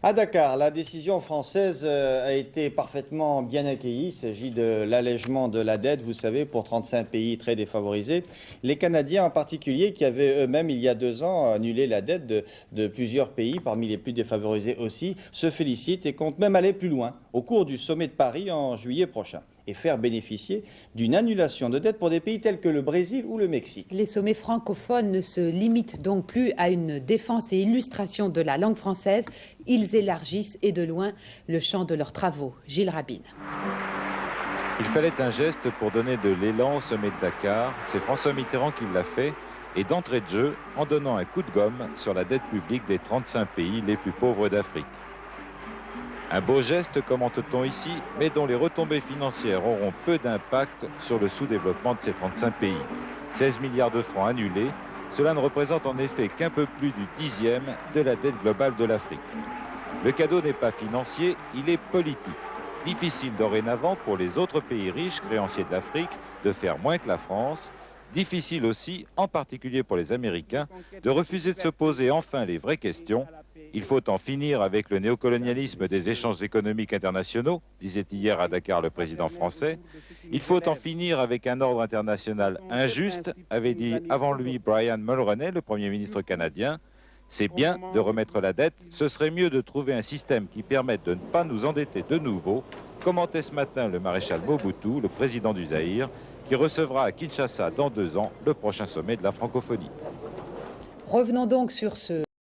À Dakar, la décision française a été parfaitement bien accueillie. Il s'agit de l'allègement de la dette, vous savez, pour 35 pays très défavorisés. Les Canadiens en particulier, qui avaient eux-mêmes, il y a 2 ans, annulé la dette de plusieurs pays, parmi les plus défavorisés aussi, se félicitent et comptent même aller plus loin au cours du sommet de Paris en juillet prochain et faire bénéficier d'une annulation de dette pour des pays tels que le Brésil ou le Mexique. Les sommets francophones ne se limitent donc plus à une défense et illustration de la langue française. Ils élargissent et de loin le champ de leurs travaux. Gilles Rabine. Il fallait un geste pour donner de l'élan au sommet de Dakar. C'est François Mitterrand qui l'a fait, et d'entrée de jeu en donnant un coup de gomme sur la dette publique des 35 pays les plus pauvres d'Afrique. Un beau geste, commente-t-on ici, mais dont les retombées financières auront peu d'impact sur le sous-développement de ces 35 pays. 16 milliards de francs annulés, cela ne représente en effet qu'un peu plus du 10e de la dette globale de l'Afrique. Le cadeau n'est pas financier, il est politique. Difficile dorénavant pour les autres pays riches créanciers de l'Afrique de faire moins que la France. Difficile aussi, en particulier pour les Américains, de refuser de se poser enfin les vraies questions. Il faut en finir avec le néocolonialisme des échanges économiques internationaux, disait hier à Dakar le président français. Il faut en finir avec un ordre international injuste, avait dit avant lui Brian Mulroney, le Premier ministre canadien. C'est bien de remettre la dette, ce serait mieux de trouver un système qui permette de ne pas nous endetter de nouveau, commentait ce matin le maréchal Mobutu, le président du Zaïre, qui recevra à Kinshasa dans 2 ans le prochain sommet de la francophonie. Revenons donc sur ce